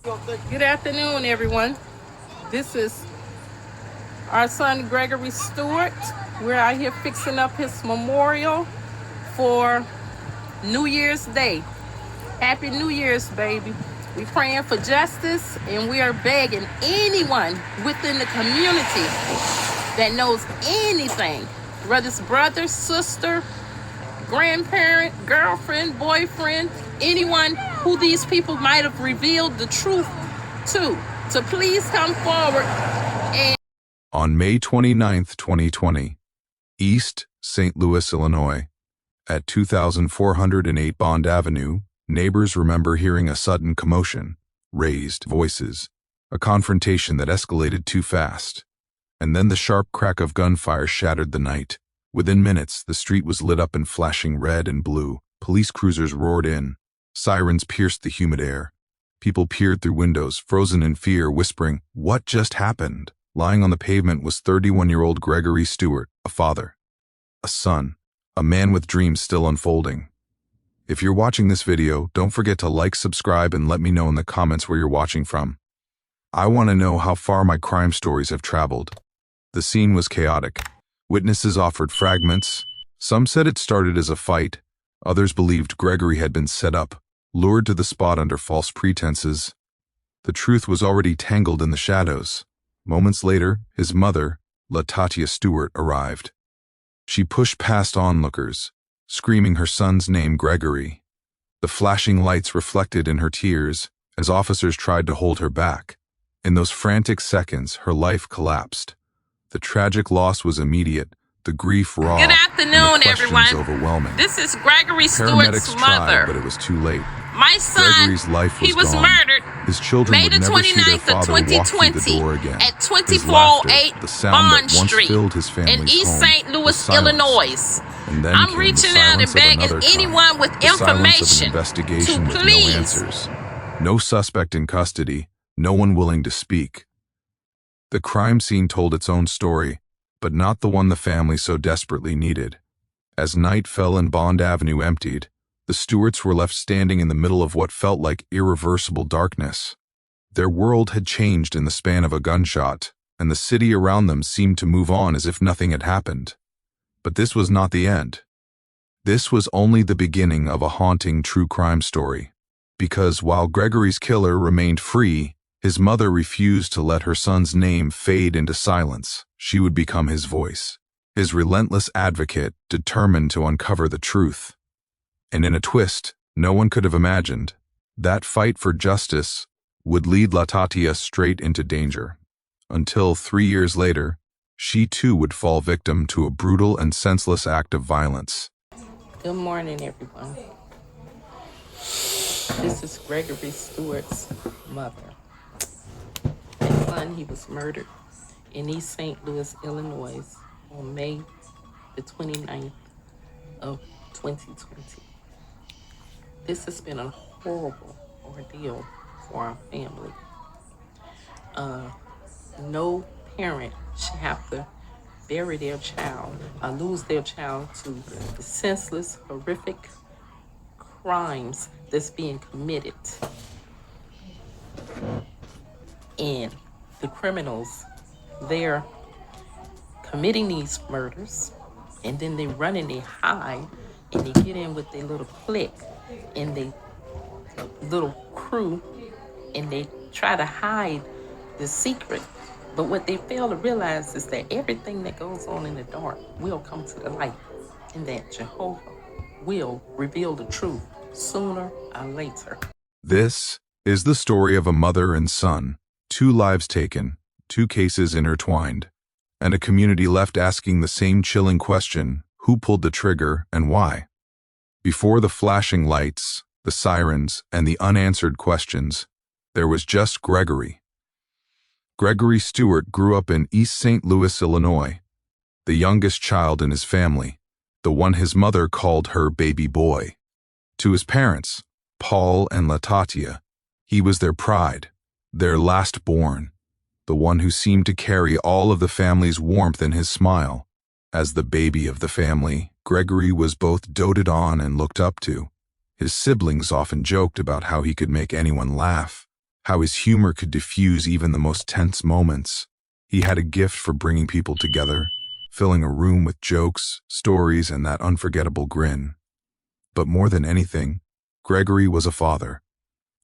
Good afternoon, everyone. This is our son, Gregory Stewart. We're out here fixing up his memorial for New Year's Day. Happy New Year's, baby. We're praying for justice, and we are begging anyone within the community that knows anything, whether it's brother, sister, grandparent, girlfriend, boyfriend, anyone who these people might have revealed the truth to please come forward. And on May 29, 2020, East St. Louis, Illinois, at 2408 Bond Avenue, neighbors remember hearing a sudden commotion, raised voices, a confrontation that escalated too fast, and then the sharp crack of gunfire shattered the night. Within minutes, the street was lit up in flashing red and blue. Police cruisers roared in. Sirens pierced the humid air. People peered through windows, frozen in fear, whispering, "What just happened?" Lying on the pavement was 31-year-old Gregory Stewart, a father, a son, a man with dreams still unfolding. If you're watching this video, don't forget to like, subscribe, and let me know in the comments where you're watching from. I want to know how far my crime stories have traveled. The scene was chaotic. Witnesses offered fragments. Some said it started as a fight. Others believed Gregory had been set up, lured to the spot under false pretenses. The truth was already tangled in the shadows. Moments later, his mother, Latia Stewart, arrived. She pushed past onlookers, screaming her son's name, Gregory. The flashing lights reflected in her tears as officers tried to hold her back. In those frantic seconds, her life collapsed. The tragic loss was immediate, the grief raw. Good afternoon, everyone. Overwhelming. This is Gregory Stewart's mother. Tried, but it was too late. My son, Gregory's life was he was gone. murdered His children May the would never see their 29th of father walk through the 2020 door again. at His 2408 laughter, the sound Bond that once Street filled his in family's East home, St. was Louis, silenced. Illinois. And then I'm came reaching the out and silence of begging another crime, anyone with the silence of an information investigation to with please. no answers. No suspect in custody, no one willing to speak. The crime scene told its own story, but not the one the family so desperately needed. As night fell and Bond Avenue emptied, the Stewarts were left standing in the middle of what felt like irreversible darkness. Their world had changed in the span of a gunshot, and the city around them seemed to move on as if nothing had happened. But this was not the end. This was only the beginning of a haunting true crime story. Because while Gregory's killer remained free, his mother refused to let her son's name fade into silence. She would become his voice, his relentless advocate, determined to uncover the truth. And in a twist no one could have imagined, that fight for justice would lead Latia straight into danger. Until 3 years later, she too would fall victim to a brutal and senseless act of violence. Good morning, everyone. This is Gregory Stewart's mother. His son, he was murdered in East St. Louis, Illinois on May the 29th of 2020. This has been a horrible ordeal for our family. No parent should have to bury their child or lose their child to the senseless, horrific crimes that's being committed. And the criminals, they're committing these murders, and then they run and they hide, and they get in with their little clique and their little crew, and they try to hide the secret. But what they fail to realize is that everything that goes on in the dark will come to the light, and that Jehovah will reveal the truth sooner or later. This is the story of a mother and son, 2 lives taken, 2 cases intertwined, and a community left asking the same chilling question: who pulled the trigger and why? Before the flashing lights, the sirens, and the unanswered questions, there was just Gregory. Gregory Stewart grew up in East St. Louis, Illinois, the youngest child in his family, the one his mother called her baby boy. To his parents, Paul and Latia, he was their pride, their last born, the one who seemed to carry all of the family's warmth in his smile. As the baby of the family, Gregory was both doted on and looked up to. His siblings often joked about how he could make anyone laugh, how his humor could diffuse even the most tense moments. He had a gift for bringing people together, filling a room with jokes, stories, and that unforgettable grin. But more than anything, Gregory was a father.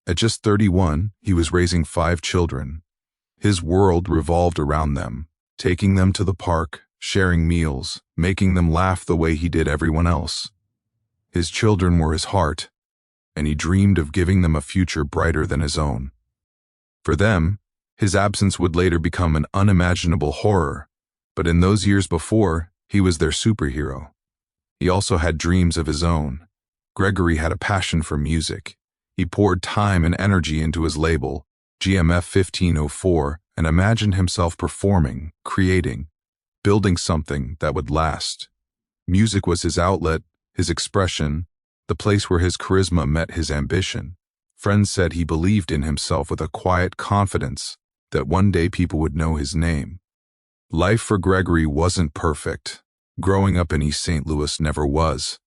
At just 31, he was raising 5 children. His world revolved around them, taking them to the park, sharing meals, making them laugh the way he did everyone else. His children were his heart, and he dreamed of giving them a future brighter than his own. For them, his absence would later become an unimaginable horror, but in those years before, he was their superhero. He also had dreams of his own. Gregory had a passion for music. He poured time and energy into his label, GMF 1504, and imagined himself performing, creating, building something that would last. Music was his outlet, his expression, the place where his charisma met his ambition. Friends said he believed in himself with a quiet confidence that one day people would know his name. Life for Gregory wasn't perfect. Growing up in East St. Louis never was.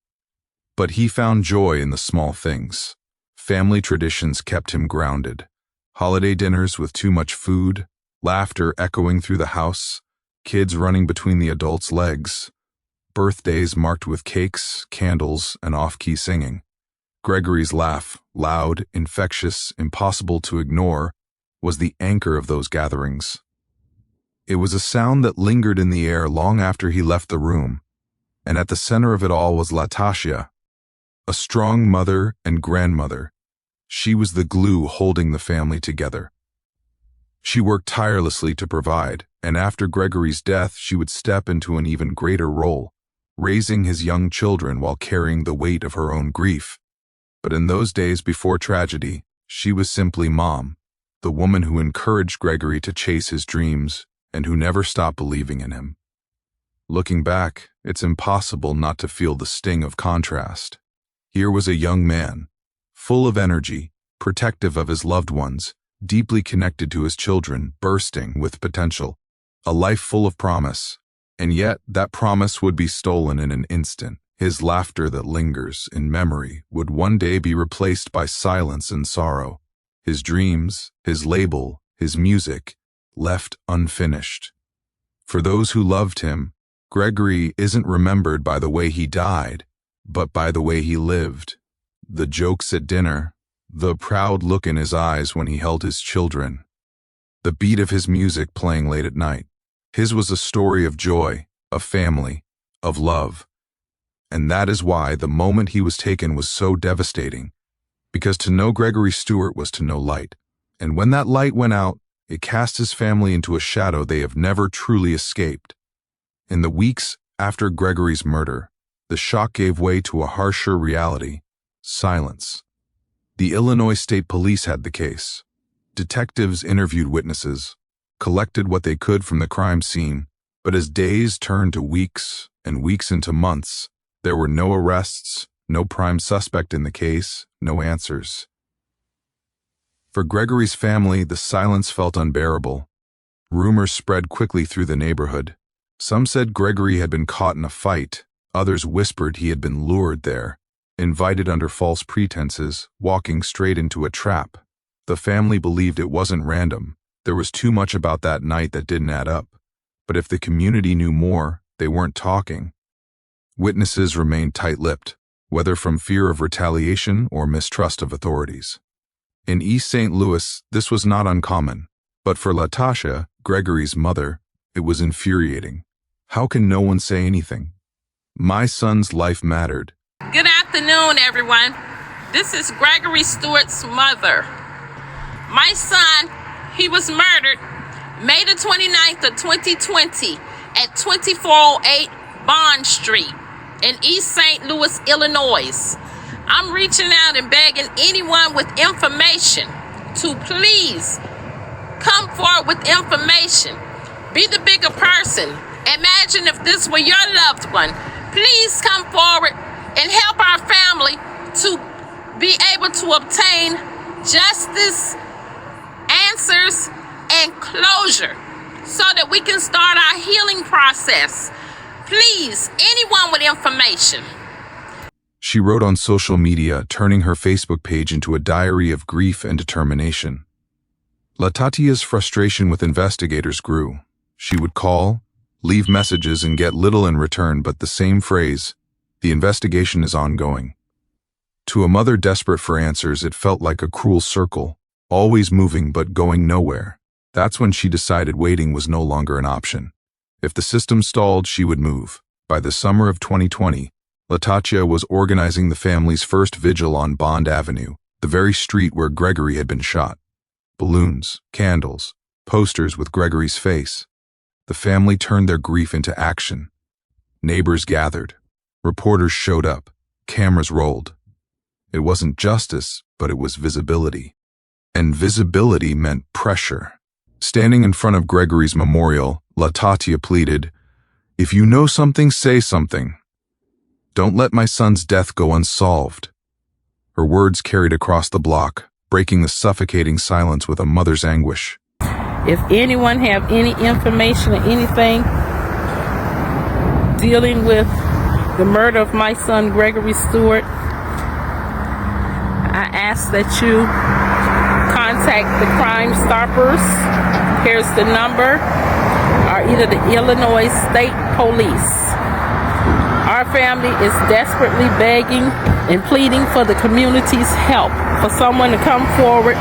But he found joy in the small things. Family traditions kept him grounded. Holiday dinners with too much food, laughter echoing through the house, kids running between the adults' legs, birthdays marked with cakes, candles, and off-key singing. Gregory's laugh, loud, infectious, impossible to ignore, was the anchor of those gatherings. It was a sound that lingered in the air long after he left the room, and at the center of it all was Latia, a strong mother and grandmother. She was the glue holding the family together. She worked tirelessly to provide, and after Gregory's death, she would step into an even greater role, raising his young children while carrying the weight of her own grief. But in those days before tragedy, she was simply Mom, the woman who encouraged Gregory to chase his dreams and who never stopped believing in him. Looking back, it's impossible not to feel the sting of contrast. Here was a young man, full of energy, protective of his loved ones, deeply connected to his children, bursting with potential, a life full of promise. And yet, that promise would be stolen in an instant. His laughter that lingers in memory would one day be replaced by silence and sorrow. His dreams, his label, his music, left unfinished. For those who loved him, Gregory isn't remembered by the way he died, but by the way he lived. The jokes at dinner, the proud look in his eyes when he held his children, the beat of his music playing late at night. His was a story of joy, of family, of love. And that is why the moment he was taken was so devastating, because to know Gregory Stewart was to know light. And when that light went out, it cast his family into a shadow they have never truly escaped. In the weeks after Gregory's murder, the shock gave way to a harsher reality: silence. The Illinois State Police had the case. Detectives interviewed witnesses, collected what they could from the crime scene, but as days turned to weeks and weeks into months, there were no arrests, no prime suspect in the case, no answers. For Gregory's family, the silence felt unbearable. Rumors spread quickly through the neighborhood. Some said Gregory had been caught in a fight. Others whispered he had been lured there, invited under false pretenses, walking straight into a trap. The family believed it wasn't random. There was too much about that night that didn't add up. But if the community knew more, they weren't talking. Witnesses remained tight-lipped, whether from fear of retaliation or mistrust of authorities. In East St. Louis, this was not uncommon, but for Latia, Gregory's mother, it was infuriating. How can no one say anything? My son's life mattered. Good afternoon, everyone. This is Gregory Stewart's mother. My son, he was murdered May the 29th of 2020 at 2408 Bond Street in East St. Louis, Illinois. I'm reaching out and begging anyone with information to please come forward with information. Be the bigger person. Imagine if this were your loved one. Please come forward and help our family to be able to obtain justice, answers, and closure so that we can start our healing process. Please, anyone with information. She wrote on social media, turning her Facebook page into a diary of grief and determination. Latia's frustration with investigators grew. She would call, leave messages, and get little in return but the same phrase, "The investigation is ongoing." To a mother desperate for answers, it felt like a cruel circle, always moving but going nowhere. That's when she decided waiting was no longer an option. If the system stalled, she would move. By the summer of 2020, Latia was organizing the family's first vigil on Bond Avenue, the very street where Gregory had been shot. Balloons, candles, posters with Gregory's face. The family turned their grief into action. Neighbors gathered. Reporters showed up. Cameras rolled. It wasn't justice, but it was visibility. And visibility meant pressure. Standing in front of Gregory's memorial, Latia pleaded, "If you know something, say something. Don't let my son's death go unsolved." Her words carried across the block, breaking the suffocating silence with a mother's anguish. If anyone have any information or anything dealing with the murder of my son Gregory Stewart, I ask that you contact the Crime Stoppers. Here's the number, or either the Illinois State Police. Our family is desperately begging and pleading for the community's help, for someone to come forward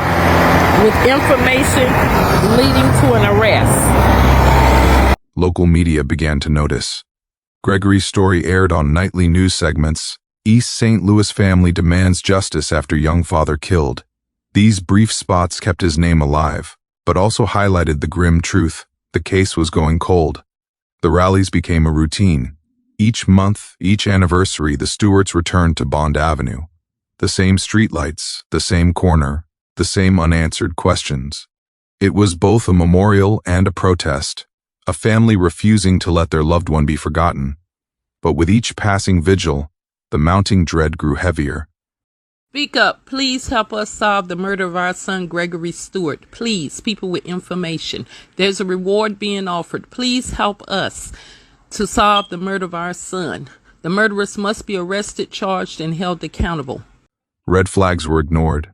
with information leading to an arrest. Local media began to notice. Gregory's story aired on nightly news segments. East St. Louis family demands justice after young father killed. These brief spots kept his name alive, but also highlighted the grim truth: the case was going cold. The rallies became a routine. Each month, each anniversary, the Stewarts returned to Bond Avenue. The same streetlights, the same corner, the same unanswered questions. It was both a memorial and a protest, a family refusing to let their loved one be forgotten. But with each passing vigil, the mounting dread grew heavier. Speak up. Please help us solve the murder of our son Gregory Stewart. Please, people with information. There's a reward being offered. Please help us to solve the murder of our son. The murderers must be arrested, charged, and held accountable. Red flags were ignored.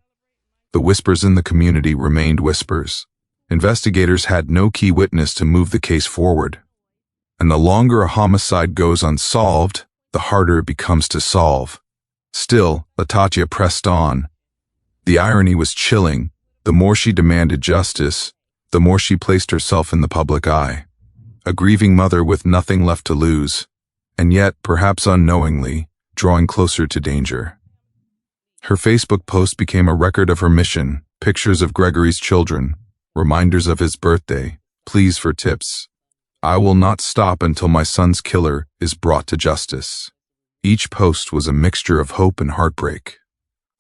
The whispers in the community remained whispers. Investigators had no key witness to move the case forward. And the longer a homicide goes unsolved, the harder it becomes to solve. Still, Latia pressed on. The irony was chilling. The more she demanded justice, the more she placed herself in the public eye. A grieving mother with nothing left to lose, and yet, perhaps unknowingly, drawing closer to danger. Her Facebook post became a record of her mission: pictures of Gregory's children, reminders of his birthday, pleas for tips. "I will not stop until my son's killer is brought to justice." Each post was a mixture of hope and heartbreak.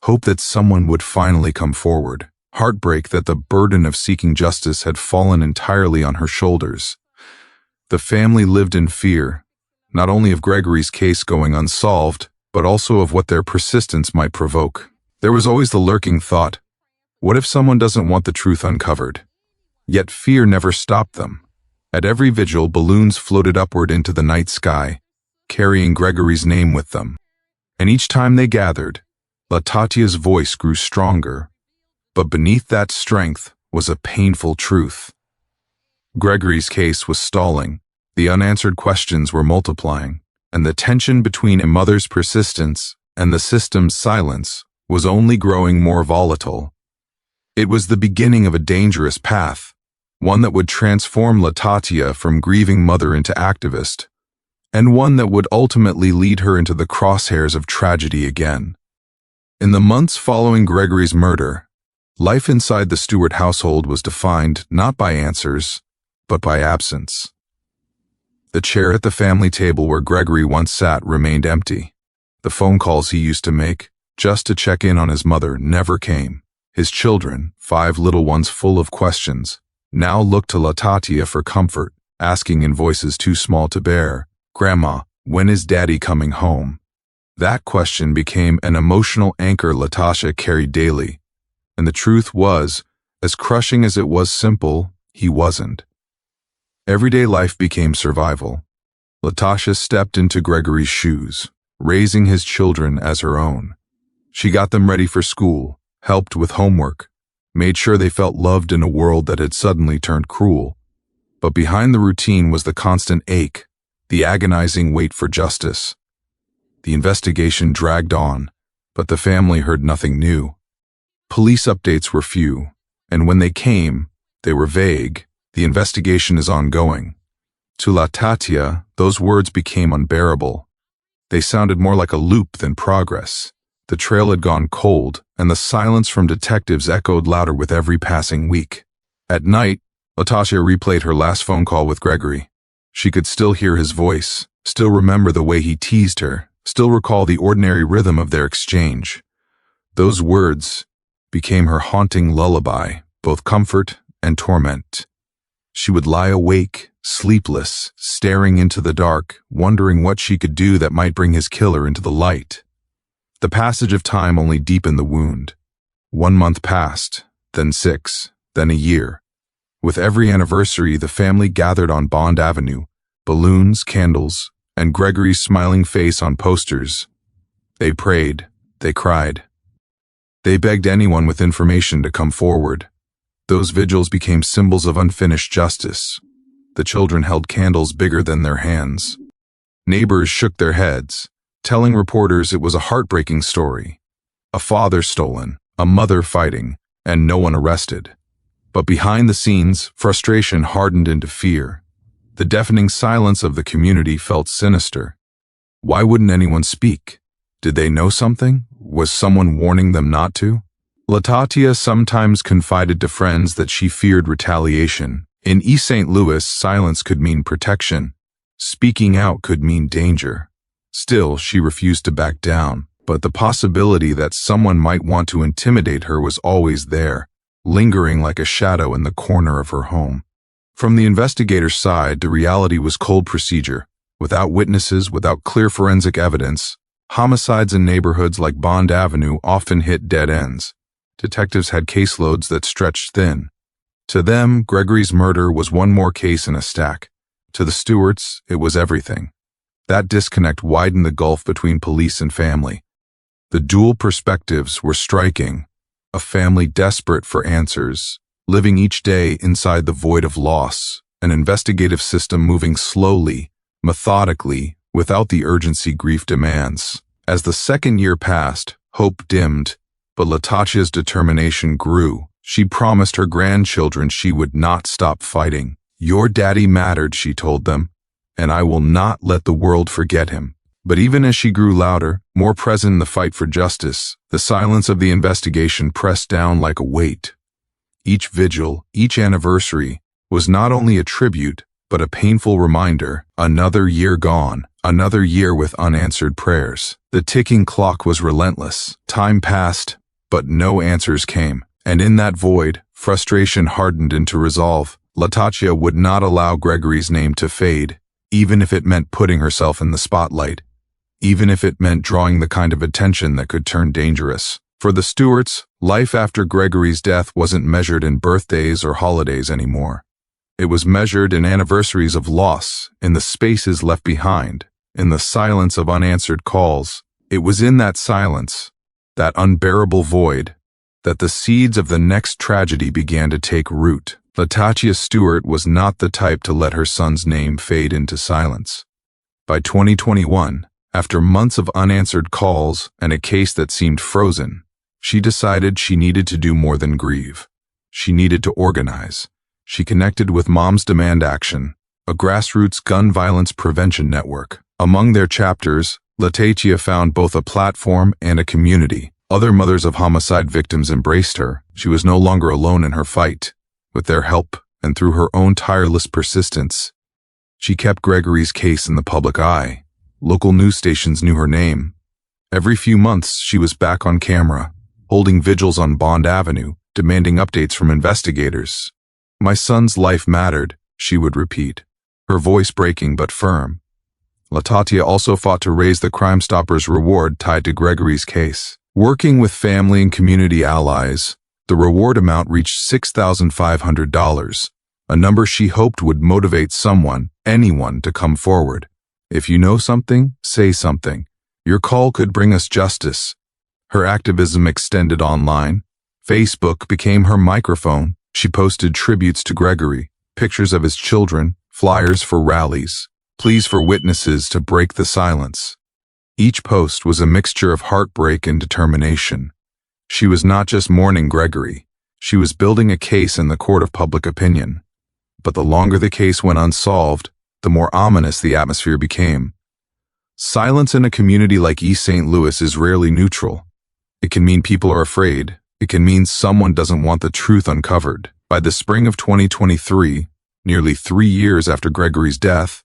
Hope that someone would finally come forward. Heartbreak that the burden of seeking justice had fallen entirely on her shoulders. The family lived in fear, not only of Gregory's case going unsolved, but also of what their persistence might provoke. There was always the lurking thought, what if someone doesn't want the truth uncovered? Yet fear never stopped them. At every vigil, balloons floated upward into the night sky, carrying Gregory's name with them. And each time they gathered, Latia's voice grew stronger. But beneath that strength was a painful truth. Gregory's case was stalling, the unanswered questions were multiplying, and the tension between a mother's persistence and the system's silence was only growing more volatile. It was the beginning of a dangerous path, one that would transform Latia from grieving mother into activist, and one that would ultimately lead her into the crosshairs of tragedy again. In the months following Gregory's murder, life inside the Stewart household was defined not by answers, but by absence. The chair at the family table where Gregory once sat remained empty. The phone calls he used to make, just to check in on his mother, never came. His children, 5 little ones full of questions, now looked to Latia for comfort, asking in voices too small to bear, "Grandma, when is Daddy coming home?" That question became an emotional anchor Latia carried daily. And the truth was, as crushing as it was simple, he wasn't. Everyday life became survival. Latia stepped into Gregory's shoes, raising his children as her own. She got them ready for school, helped with homework, made sure they felt loved in a world that had suddenly turned cruel. But behind the routine was the constant ache, the agonizing wait for justice. The investigation dragged on, but the family heard nothing new. Police updates were few, and when they came, they were vague. The investigation is ongoing. To Latia, those words became unbearable. They sounded more like a loop than progress. The trail had gone cold, and the silence from detectives echoed louder with every passing week. At night, Latia replayed her last phone call with Gregory. She could still hear his voice, still remember the way he teased her, still recall the ordinary rhythm of their exchange. Those words became her haunting lullaby, both comfort and torment. She would lie awake, sleepless, staring into the dark, wondering what she could do that might bring his killer into the light. The passage of time only deepened the wound. 1 month passed, then 6, then a year. With every anniversary, the family gathered on Bond Avenue, balloons, candles, and Gregory's smiling face on posters. They prayed, they cried. They begged anyone with information to come forward. Those vigils became symbols of unfinished justice. The children held candles bigger than their hands. Neighbors shook their heads, telling reporters it was a heartbreaking story. A father stolen, a mother fighting, and no one arrested. But behind the scenes, frustration hardened into fear. The deafening silence of the community felt sinister. Why wouldn't anyone speak? Did they know something? Was someone warning them not to? Latia sometimes confided to friends that she feared retaliation. In East St. Louis, silence could mean protection. Speaking out could mean danger. Still, she refused to back down, but the possibility that someone might want to intimidate her was always there, lingering like a shadow in the corner of her home. From the investigator's side, the reality was cold procedure. Without witnesses, without clear forensic evidence, homicides in neighborhoods like Bond Avenue often hit dead ends. Detectives had caseloads that stretched thin. To them, Gregory's murder was one more case in a stack. To the Stewarts, it was everything. That disconnect widened the gulf between police and family. The dual perspectives were striking. A family desperate for answers, living each day inside the void of loss, an investigative system moving slowly, methodically, without the urgency grief demands. As the second year passed, hope dimmed, but Latia's determination grew. She promised her grandchildren she would not stop fighting. "Your daddy mattered," she told them, "and I will not let the world forget him." But even as she grew louder, more present in the fight for justice, the silence of the investigation pressed down like a weight. Each vigil, each anniversary, was not only a tribute, but a painful reminder. Another year gone, another year with unanswered prayers. The ticking clock was relentless. Time passed, but no answers came. And in that void, frustration hardened into resolve. Latia would not allow Gregory's name to fade, even if it meant putting herself in the spotlight, even if it meant drawing the kind of attention that could turn dangerous. For the Stewarts, life after Gregory's death wasn't measured in birthdays or holidays anymore. It was measured in anniversaries of loss, in the spaces left behind, in the silence of unanswered calls. It was in that silence, that unbearable void, that the seeds of the next tragedy began to take root. Latia Stewart was not the type to let her son's name fade into silence. By 2021, after months of unanswered calls and a case that seemed frozen, she decided she needed to do more than grieve. She needed to organize. She connected with Moms Demand Action, a grassroots gun violence prevention network. Among their chapters, Latia found both a platform and a community. Other mothers of homicide victims embraced her. She was no longer alone in her fight. With their help, and through her own tireless persistence, she kept Gregory's case in the public eye. Local news stations knew her name. Every few months, she was back on camera, holding vigils on Bond Avenue, demanding updates from investigators. "My son's life mattered," she would repeat, her voice breaking but firm. Latia also fought to raise the Crime Stoppers reward tied to Gregory's case. Working with family and community allies, the reward amount reached $6,500, a number she hoped would motivate someone, anyone, to come forward. "If you know something, say something. Your call could bring us justice." Her activism extended online. Facebook became her microphone. She posted tributes to Gregory, pictures of his children, flyers for rallies, pleas for witnesses to break the silence. Each post was a mixture of heartbreak and determination. She was not just mourning Gregory, she was building a case in the court of public opinion. But the longer the case went unsolved, the more ominous the atmosphere became. Silence in a community like East St. Louis is rarely neutral. It can mean people are afraid. It can mean someone doesn't want the truth uncovered. By the spring of 2023, nearly 3 years after Gregory's death,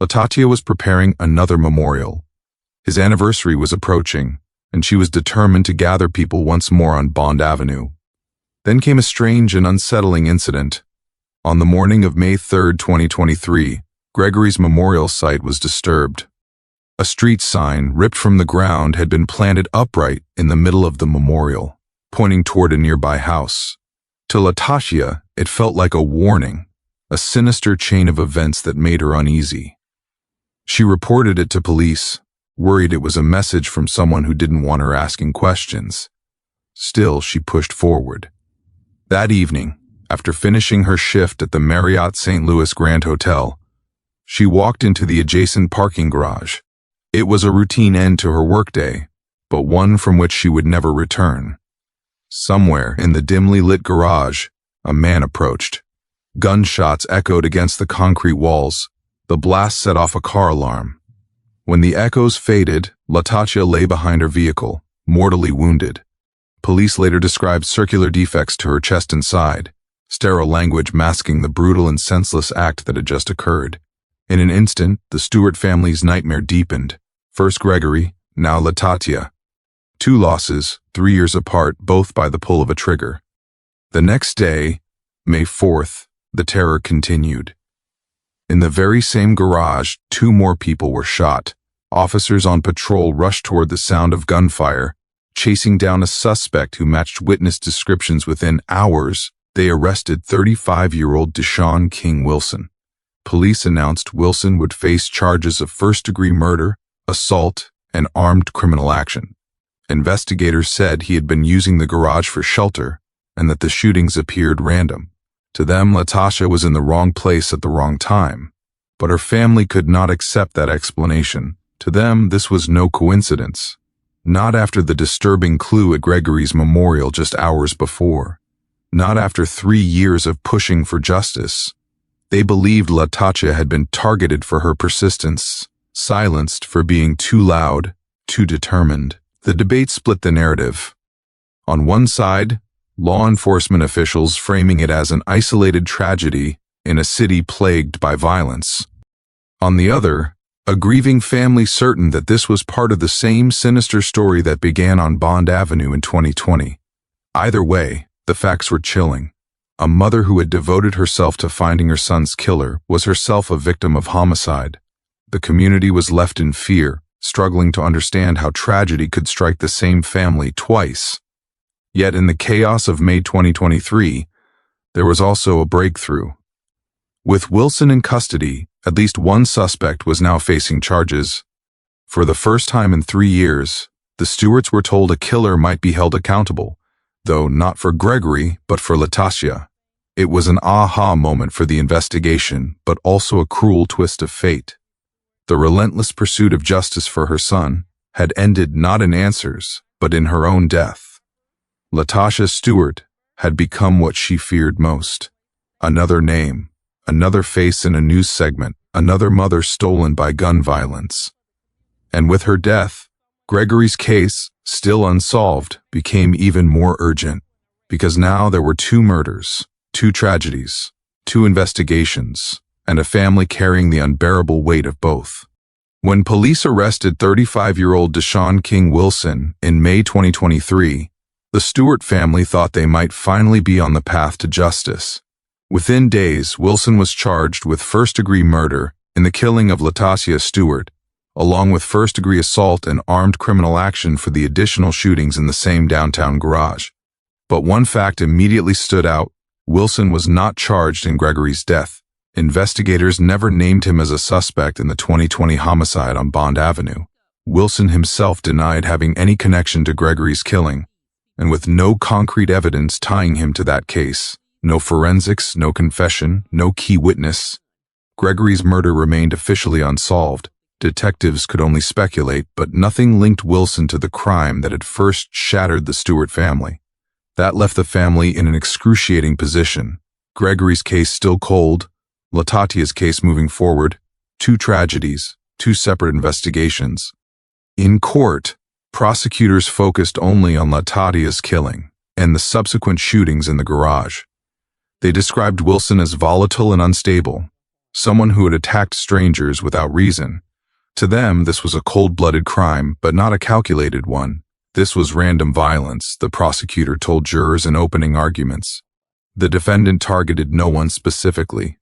Latia was preparing another memorial. His anniversary was approaching, and she was determined to gather people once more on Bond Avenue. Then came a strange and unsettling incident. On the morning of May 3, 2023, Gregory's memorial site was disturbed. A street sign, ripped from the ground, had been planted upright in the middle of the memorial, pointing toward a nearby house. To Latia, it felt like a warning, a sinister chain of events that made her uneasy. She reported it to police, worried it was a message from someone who didn't want her asking questions. Still, she pushed forward. That evening, after finishing her shift at the Marriott St. Louis Grand Hotel, she walked into the adjacent parking garage. It was a routine end to her workday, but one from which she would never return. Somewhere in the dimly lit garage, a man approached. Gunshots echoed against the concrete walls. The blast set off a car alarm. When the echoes faded, Latia lay behind her vehicle, mortally wounded. Police later described circular defects to her chest and side, sterile language masking the brutal and senseless act that had just occurred. In an instant, the Stewart family's nightmare deepened. First Gregory, now Latia. 2 losses, 3 years apart, both by the pull of a trigger. The next day, May 4th, the terror continued. In the very same garage, 2 more people were shot. Officers on patrol rushed toward the sound of gunfire, chasing down a suspect who matched witness descriptions. Within hours, they arrested 35-year-old Deshawn Wilson. Police announced Wilson would face charges of first-degree murder, assault, and armed criminal action. Investigators said he had been using the garage for shelter and that the shootings appeared random. To them, Latia was in the wrong place at the wrong time. But her family could not accept that explanation. To them, this was no coincidence. Not after the disturbing clue at Gregory's memorial just hours before. Not after 3 years of pushing for justice. They believed Latia had been targeted for her persistence, silenced for being too loud, too determined. The debate split the narrative. On one side, law enforcement officials framing it as an isolated tragedy in a city plagued by violence. On the other, a grieving family certain that this was part of the same sinister story that began on Bond Avenue in 2020. Either way, the facts were chilling. A mother who had devoted herself to finding her son's killer was herself a victim of homicide. The community was left in fear, struggling to understand how tragedy could strike the same family twice. Yet in the chaos of May 2023, there was also a breakthrough. With Wilson in custody, at least one suspect was now facing charges. For the first time in 3 years, the Stewarts were told a killer might be held accountable, though not for Gregory, but for Latia. It was an aha moment for the investigation, but also a cruel twist of fate. The relentless pursuit of justice for her son had ended not in answers, but in her own death. Latia Stewart had become what she feared most. Another name, another face in a news segment, another mother stolen by gun violence. And with her death, Gregory's case, still unsolved, became even more urgent, because now there were 2 murders, 2 tragedies, 2 investigations, and a family carrying the unbearable weight of both. When police arrested 35-year-old Deshawn Wilson in May 2023, the Stewart family thought they might finally be on the path to justice. Within days, Wilson was charged with first-degree murder in the killing of Latia Stewart, along with first-degree assault and armed criminal action for the additional shootings in the same downtown garage. But one fact immediately stood out: Wilson was not charged in Gregory's death. Investigators never named him as a suspect in the 2020 homicide on Bond Avenue. Wilson himself denied having any connection to Gregory's killing, and with no concrete evidence tying him to that case, no forensics, no confession, no key witness, Gregory's murder remained officially unsolved. Detectives could only speculate, but nothing linked Wilson to the crime that had first shattered the Stewart family. That left the family in an excruciating position. Gregory's case still cold, Latatia's case moving forward, two tragedies, two separate investigations. In court, prosecutors focused only on Latatia's killing and the subsequent shootings in the garage. They described Wilson as volatile and unstable, someone who had attacked strangers without reason. To them, this was a cold-blooded crime, but not a calculated one. This was random violence, the prosecutor told jurors in opening arguments. The defendant targeted no one specifically.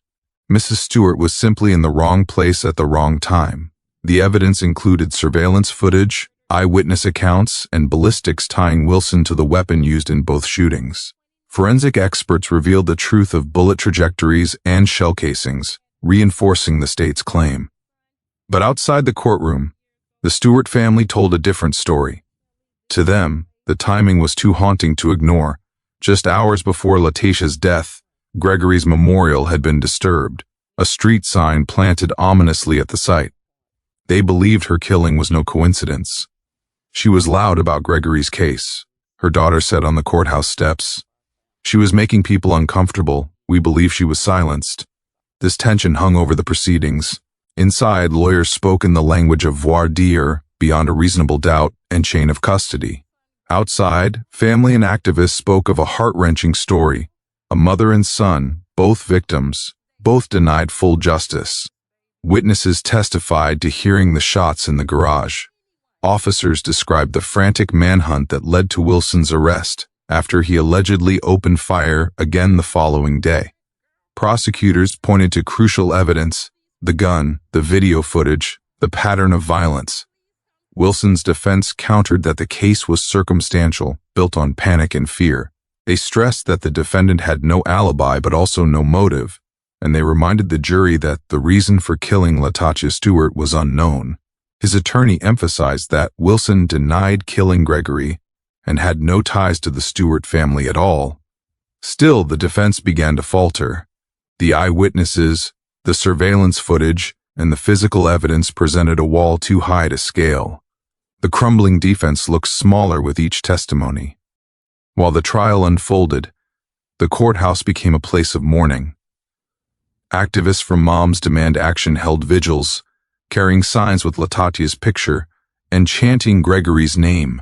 Mrs. Stewart was simply in the wrong place at the wrong time. The evidence included surveillance footage, eyewitness accounts, and ballistics tying Wilson to the weapon used in both shootings. Forensic experts revealed the truth of bullet trajectories and shell casings, reinforcing the state's claim. But outside the courtroom, the Stewart family told a different story. To them, the timing was too haunting to ignore. Just hours before Latatia's death, Gregory's memorial had been disturbed, a street sign planted ominously at the site. They believed her killing was no coincidence. She was loud about Gregory's case, her daughter said on the courthouse steps. She was making people uncomfortable. We believe she was silenced. This tension hung over the proceedings. Inside, lawyers spoke in the language of voir dire, beyond a reasonable doubt, and chain of custody. Outside, family and activists spoke of a heart-wrenching story. A mother and son, both victims, both denied full justice. Witnesses testified to hearing the shots in the garage. Officers described the frantic manhunt that led to Wilson's arrest after he allegedly opened fire again the following day. Prosecutors pointed to crucial evidence: the gun, the video footage, the pattern of violence. Wilson's defense countered that the case was circumstantial, built on panic and fear. They stressed that the defendant had no alibi but also no motive, and they reminded the jury that the reason for killing Latia Stewart was unknown. His attorney emphasized that Wilson denied killing Gregory and had no ties to the Stewart family at all. Still, the defense began to falter. The eyewitnesses, the surveillance footage, and the physical evidence presented a wall too high to scale. The crumbling defense looked smaller with each testimony. While the trial unfolded, the courthouse became a place of mourning. Activists from Moms Demand Action held vigils, carrying signs with Latatia's picture and chanting Gregory's name.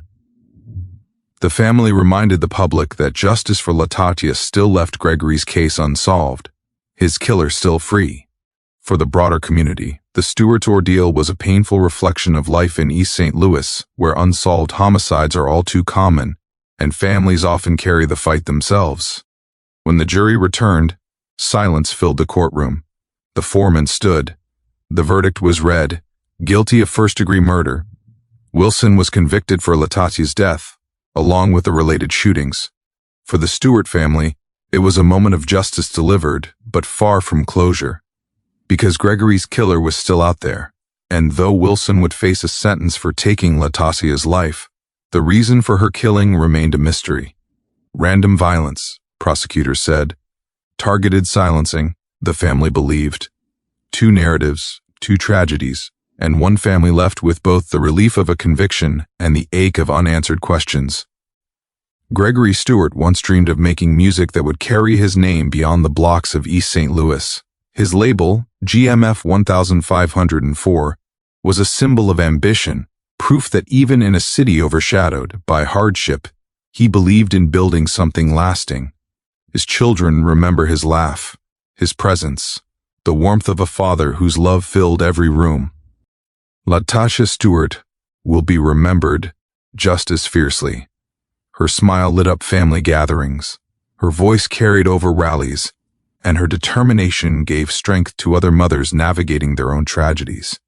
The family reminded the public that justice for Latia still left Gregory's case unsolved, his killer still free. For the broader community, the Stewart's ordeal was a painful reflection of life in East St. Louis, where unsolved homicides are all too common, and families often carry the fight themselves. When the jury returned, silence filled the courtroom. The foreman stood. The verdict was read: guilty of first-degree murder. Wilson was convicted for Latatia's death, along with the related shootings. For the Stewart family, it was a moment of justice delivered, but far from closure. Because Gregory's killer was still out there, and though Wilson would face a sentence for taking Latatia's life, the reason for her killing remained a mystery. Random violence, prosecutors said. Targeted silencing, the family believed. Two narratives, two tragedies, and one family left with both the relief of a conviction and the ache of unanswered questions. Gregory Stewart once dreamed of making music that would carry his name beyond the blocks of East St. Louis. His label, GMF 1504, was a symbol of ambition, proof that even in a city overshadowed by hardship, he believed in building something lasting. His children remember his laugh, his presence, the warmth of a father whose love filled every room. Latia Stewart will be remembered just as fiercely. Her smile lit up family gatherings, her voice carried over rallies, and her determination gave strength to other mothers navigating their own tragedies.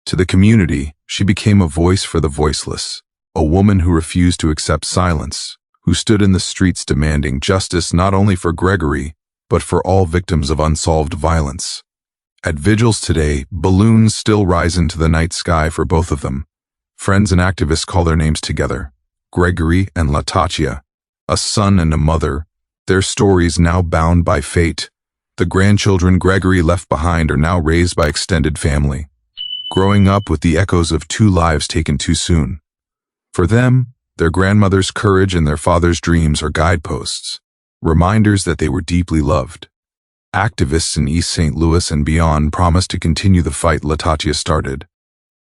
To the community, she became a voice for the voiceless, a woman who refused to accept silence, who stood in the streets demanding justice not only for Gregory, but for all victims of unsolved violence. At vigils today, balloons still rise into the night sky for both of them. Friends and activists call their names together. Gregory and Latia, a son and a mother, their stories now bound by fate. The grandchildren Gregory left behind are now raised by extended family, growing up with the echoes of two lives taken too soon. For them, their grandmother's courage and their father's dreams are guideposts, reminders that they were deeply loved. Activists in East St. Louis and beyond promised to continue the fight Latia started.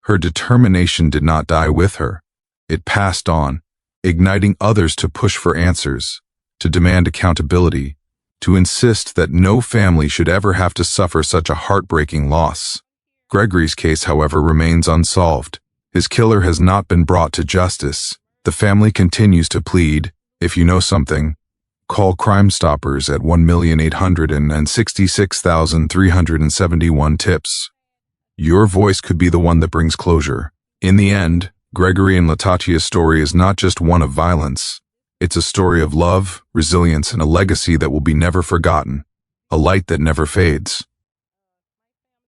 Her determination did not die with her. It passed on, igniting others to push for answers, to demand accountability, to insist that no family should ever have to suffer such a heartbreaking loss. Gregory's case, however, remains unsolved. His killer has not been brought to justice. The family continues to plead, if you know something, call Crime Stoppers at 1,866,371 tips. Your voice could be the one that brings closure. In the end, Gregory and Latia's story is not just one of violence. It's a story of love, resilience, and a legacy that will be never forgotten, a light that never fades.